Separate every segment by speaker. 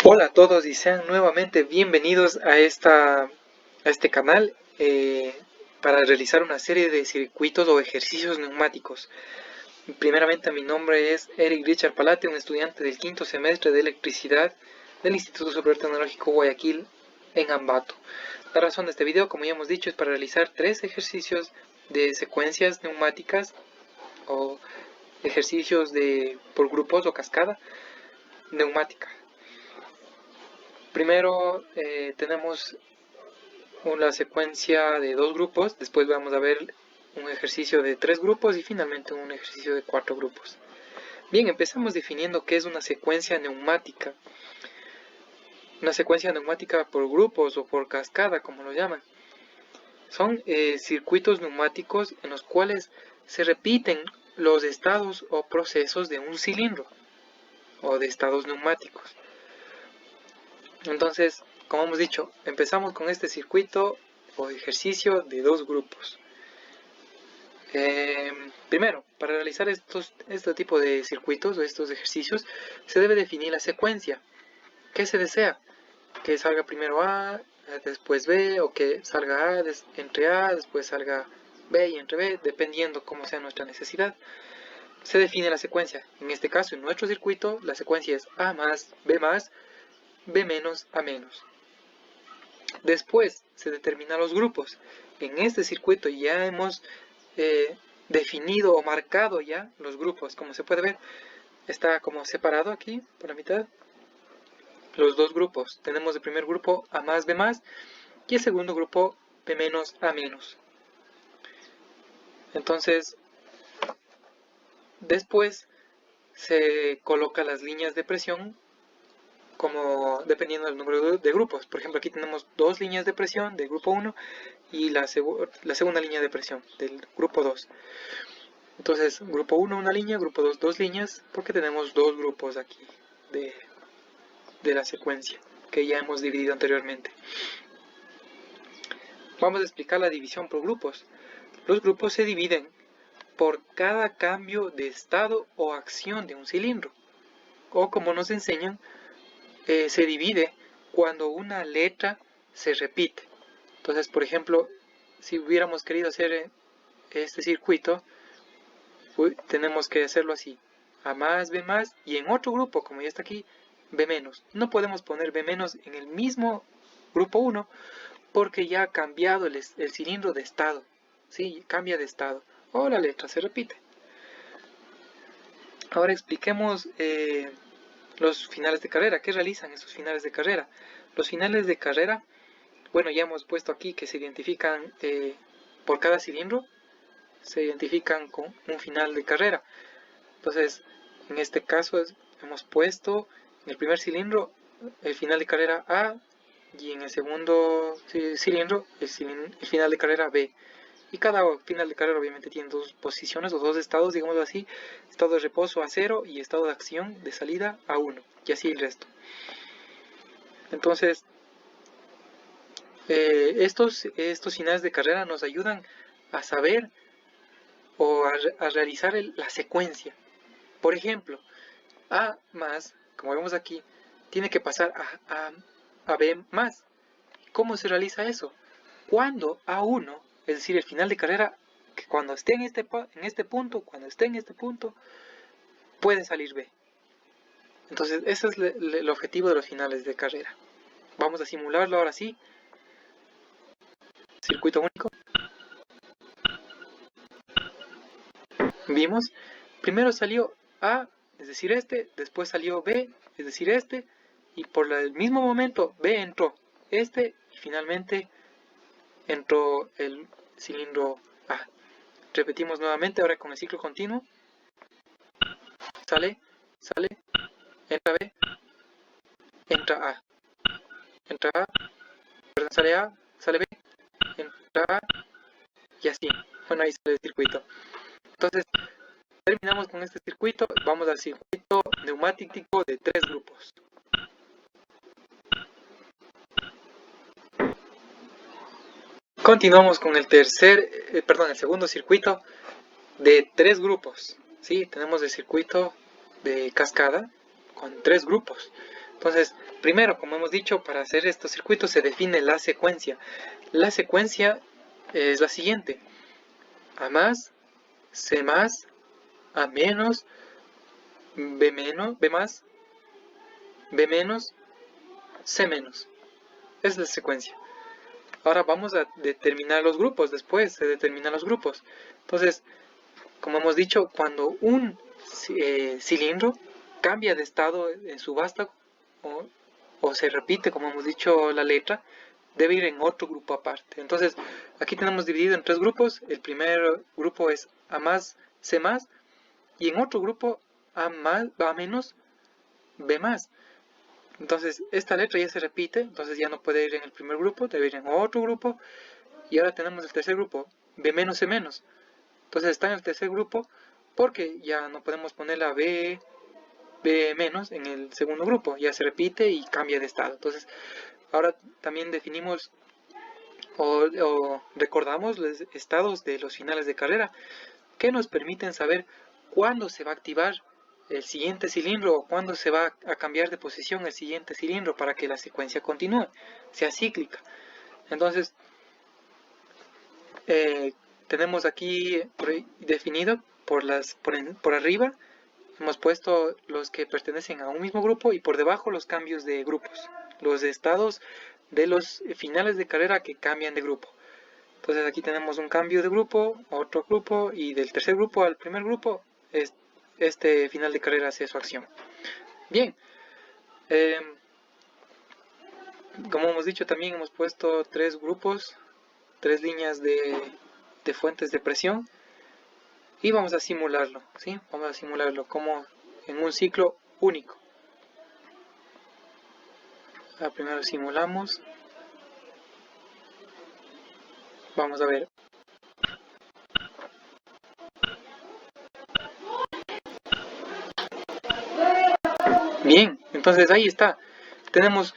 Speaker 1: Hola a todos y sean nuevamente bienvenidos a este canal para realizar una serie de circuitos o ejercicios neumáticos. Primeramente, mi nombre es Eric Richard Palate, un estudiante del quinto semestre de electricidad del Instituto Superior Tecnológico Guayaquil en Ambato. La razón de este video, como ya hemos dicho, es para realizar 3 ejercicios de secuencias neumáticas o ejercicios por grupos o cascada neumática. Primero tenemos una secuencia de 2 grupos, después vamos a ver un ejercicio de 3 grupos y finalmente un ejercicio de 4 grupos. Bien, empezamos definiendo qué es una secuencia neumática. Una secuencia neumática por grupos o por cascada, como lo llaman. Son circuitos neumáticos en los cuales se repiten los estados o procesos de un cilindro o de estados neumáticos. Entonces, como hemos dicho, empezamos con este circuito o ejercicio de 2 grupos. Primero, para realizar este tipo de circuitos o estos ejercicios, se debe definir la secuencia. ¿Qué se desea? Que salga primero A, después B, o que salga entre A, después salga B y entre B, dependiendo cómo sea nuestra necesidad. Se define la secuencia. En este caso, en nuestro circuito, la secuencia es A más, B menos, A menos. Después se determinan los grupos. En este circuito ya hemos definido o marcado ya los grupos. Como se puede ver, está como separado aquí por la mitad los dos grupos. Tenemos el primer grupo A más B más y el segundo grupo B menos A menos. Entonces, después se coloca las líneas de presión como dependiendo del número de grupos. Por ejemplo, aquí tenemos 2 líneas de presión del grupo 1 y la segunda línea de presión del grupo 2. Entonces, grupo 1 una línea, grupo 2 dos líneas, porque tenemos 2 grupos aquí de la secuencia que ya hemos dividido anteriormente. Vamos a explicar la división por grupos. Los grupos se dividen por cada cambio de estado o acción de un cilindro, o como nos enseñan, se divide cuando una letra se repite. Entonces, por ejemplo, si hubiéramos querido hacer este circuito, tenemos que hacerlo así: A más, B más, y en otro grupo, como ya está aquí, B menos. No podemos poner B menos en el mismo grupo 1 porque ya ha cambiado el cilindro de estado. Sí, cambia de estado. O la letra se repite. Ahora expliquemos los finales de carrera. ¿Qué realizan esos finales de carrera? Los finales de carrera, bueno, ya hemos puesto aquí que se identifican por cada cilindro, se identifican con un final de carrera. Entonces, en este caso hemos puesto en el primer cilindro el final de carrera A y en el segundo cilindro el final de carrera B. Y cada final de carrera obviamente tiene 2 posiciones o 2 estados, digamos así: estado de reposo a 0 y estado de acción de salida a 1, y así el resto. Entonces, estos finales de carrera nos ayudan a saber o a realizar la secuencia. Por ejemplo, A más, como vemos aquí, tiene que pasar a B más. ¿Cómo se realiza eso? Cuando A1, es decir, el final de carrera, que cuando esté en este punto, puede salir B. Entonces, ese es el objetivo de los finales de carrera. Vamos a simularlo ahora sí. Circuito único. Vimos, primero salió A, es decir después salió B, es decir y por el mismo momento B entró y finalmente entró el cilindro A. Repetimos nuevamente ahora con el ciclo continuo. Sale, entra B, entra A, sale B, entra A, y así. Bueno, ahí sale el circuito. Entonces, terminamos con este circuito. Vamos al circuito neumático de 3 grupos. Continuamos con el segundo circuito de 3 grupos. ¿Sí? Tenemos el circuito de cascada con 3 grupos. Entonces, primero, como hemos dicho, para hacer estos circuitos se define la secuencia. La secuencia es la siguiente: A más, C más, A menos, B menos, B más, B menos, C menos. Esa es la secuencia. Ahora vamos a determinar los grupos. Después se determinan los grupos. Entonces, como hemos dicho, cuando un cilindro cambia de estado en su vástago o se repite, como hemos dicho, la letra, debe ir en otro grupo aparte. Entonces, aquí tenemos dividido en tres grupos. El primer grupo es A más, C más, y en otro grupo A más, A menos, B más. Entonces, esta letra ya se repite, entonces ya no puede ir en el primer grupo, debe ir en otro grupo. Y ahora tenemos el tercer grupo, B menos, C menos. Entonces está en el tercer grupo porque ya no podemos poner la B menos en el segundo grupo, ya se repite y cambia de estado. Entonces ahora también definimos o recordamos los estados de los finales de carrera que nos permiten saber cuándo se va a activar el siguiente cilindro o cuándo se va a cambiar de posición el siguiente cilindro para que la secuencia continúe, sea cíclica. Entonces tenemos aquí definido por arriba, hemos puesto los que pertenecen a un mismo grupo y por debajo los cambios de grupos, los estados de los finales de carrera que cambian de grupo. Entonces aquí tenemos un cambio de grupo, otro grupo, y del tercer grupo al primer grupo este final de carrera hace su acción. Bien, como hemos dicho, también hemos puesto tres grupos, tres líneas de fuentes de presión, y vamos a simularlo, ¿sí? Vamos a simularlo como en un ciclo único. Primero simulamos. Vamos a ver. Bien, entonces ahí está. Tenemos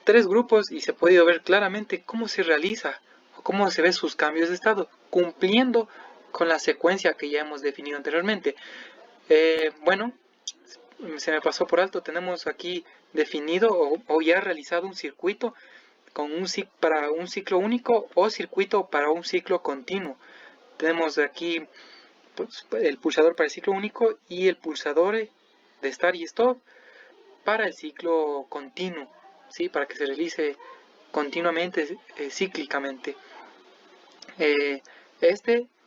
Speaker 1: tres grupos y se ha podido ver claramente cómo se realiza o cómo se ven sus cambios de estado, cumpliendo con la secuencia que ya hemos definido anteriormente. Bueno, se me pasó por alto, tenemos aquí definido o ya realizado un circuito con para un ciclo único o circuito para un ciclo continuo. Tenemos aquí pues, el pulsador para el ciclo único y el pulsador de start y stop para el ciclo continuo, ¿sí? Para que se realice continuamente, cíclicamente.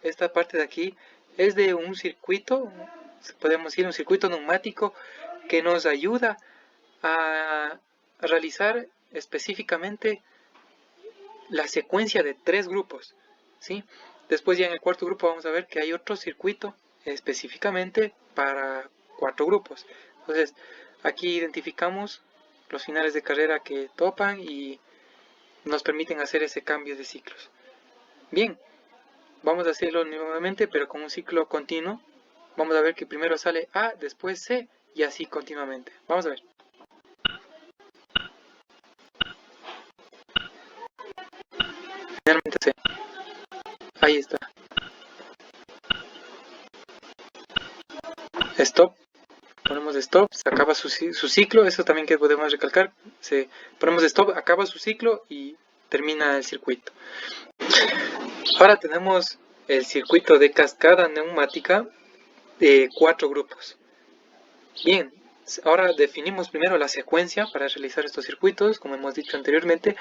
Speaker 1: Esta parte de aquí es de un circuito, podemos decir un circuito neumático que nos ayuda a realizar específicamente la secuencia de tres grupos, ¿sí? Después ya en el cuarto grupo vamos a ver que hay otro circuito específicamente para cuatro grupos. Entonces aquí identificamos los finales de carrera que topan y nos permiten hacer ese cambio de ciclos. Bien, vamos a hacerlo nuevamente pero con un ciclo continuo. Vamos a ver que primero sale A, después C y así continuamente. Vamos a ver. Finalmente C. Ahí está. Stop. Ponemos stop, se acaba su ciclo, eso también que podemos recalcar, ponemos stop, acaba su ciclo y termina el circuito. Ahora tenemos el circuito de cascada neumática de cuatro grupos. Bien, ahora definimos primero la secuencia para realizar estos circuitos, como hemos dicho anteriormente.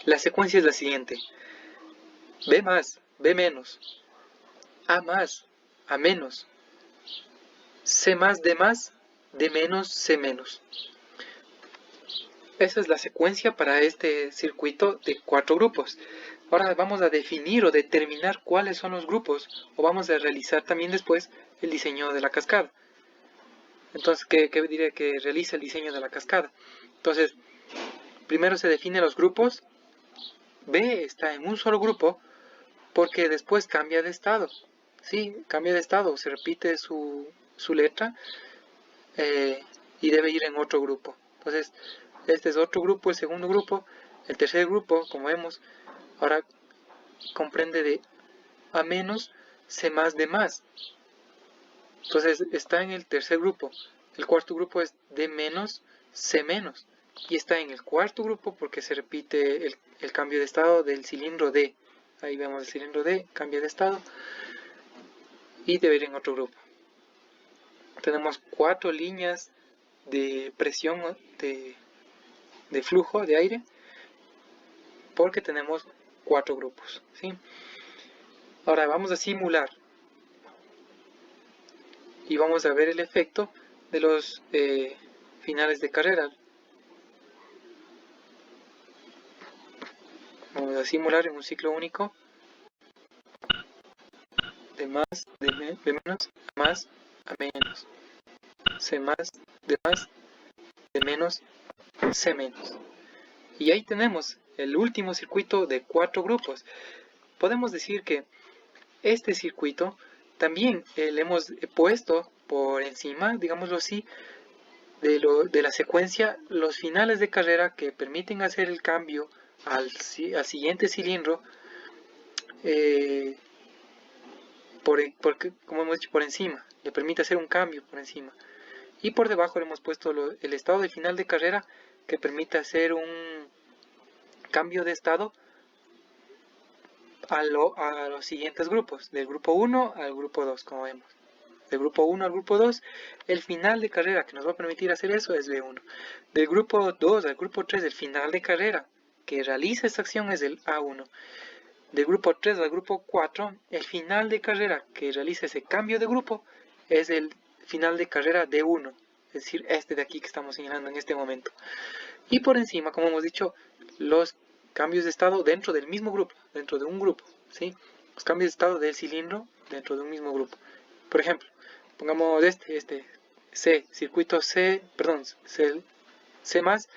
Speaker 1: La secuencia es la siguiente: B más, B menos, A más, A menos, C más, D menos, C menos. Esa es la secuencia para este circuito de cuatro grupos. Ahora vamos a definir o determinar cuáles son los grupos, o vamos a realizar también después el diseño de la cascada. Entonces, ¿qué diré que realiza el diseño de la cascada? Entonces, primero se definen los grupos. B está en un solo grupo porque después cambia de estado. Sí, cambia de estado, se repite su letra y debe ir en otro grupo. Entonces, este es otro grupo, el segundo grupo. El tercer grupo, como vemos, ahora comprende de A menos, C más, D más. Entonces está en el tercer grupo. El cuarto grupo es D menos, C-, y está en el cuarto grupo porque se repite el cambio de estado del cilindro D. Ahí vemos el cilindro D, cambia de estado y debe ir en otro grupo. Tenemos 4 líneas de presión de flujo de aire porque tenemos 4 grupos, ¿sí? Ahora vamos a simular y vamos a ver el efecto de los finales de carrera. Vamos a simular en un ciclo único de menos a más a menos, C más, de menos, C menos. Y ahí tenemos el último circuito de 4 grupos. Podemos decir que este circuito también le hemos puesto por encima, digámoslo así, de la secuencia los finales de carrera que permiten hacer el cambio al siguiente cilindro, como hemos dicho, por encima, le permite hacer un cambio por encima. Y por debajo le hemos puesto el estado de final de carrera que permite hacer un cambio de estado a los siguientes grupos, del grupo 1 al grupo 2, como vemos. Del grupo 1 al grupo 2, el final de carrera que nos va a permitir hacer eso es B1. Del grupo 2 al grupo 3, el final de carrera que realiza esta acción es el A1. Del grupo 3 al grupo 4, el final de carrera que realiza ese cambio de grupo es el final de carrera D1, es decir, este de aquí que estamos señalando en este momento. Y por encima, como hemos dicho, los cambios de estado dentro del mismo grupo, dentro de un grupo, ¿sí? Los cambios de estado del cilindro dentro de un mismo grupo. Por ejemplo, pongamos C, circuito C, perdón, C más,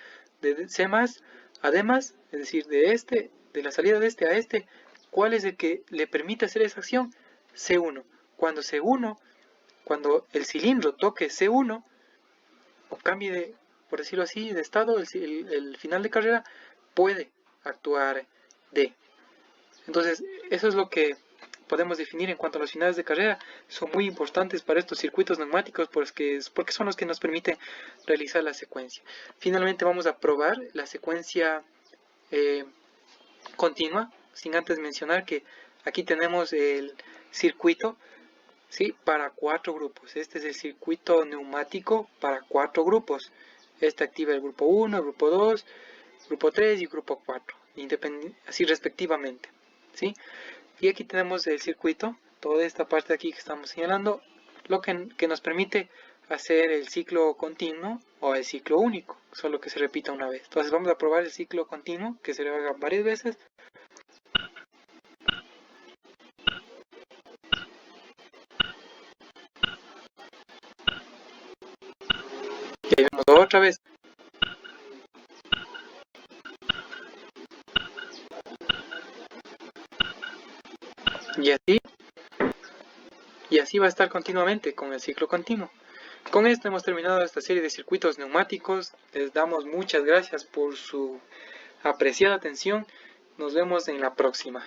Speaker 1: de C más a D más, es decir, de la salida de este a este, ¿cuál es el que le permite hacer esa acción? C1. Cuando el cilindro toque C1, o cambie de, por decirlo así, de estado, el final de carrera, puede actuar D. Entonces, eso es lo que podemos definir en cuanto a los finales de carrera. Son muy importantes para estos circuitos neumáticos porque son los que nos permiten realizar la secuencia. Finalmente vamos a probar la secuencia continua, sin antes mencionar que aquí tenemos el circuito, ¿sí?, para 4 grupos. Este es el circuito neumático para 4 grupos. Este activa el grupo 1, el grupo 2, grupo 3 y grupo 4, así respectivamente, ¿sí? Y aquí tenemos el circuito, toda esta parte de aquí que estamos señalando, lo que nos permite hacer el ciclo continuo o el ciclo único, solo que se repita una vez. Entonces vamos a probar el ciclo continuo, que se haga varias veces. Y ahí vemos otra vez. Y así va a estar continuamente con el ciclo continuo. Con esto hemos terminado esta serie de circuitos neumáticos. Les damos muchas gracias por su apreciada atención. Nos vemos en la próxima.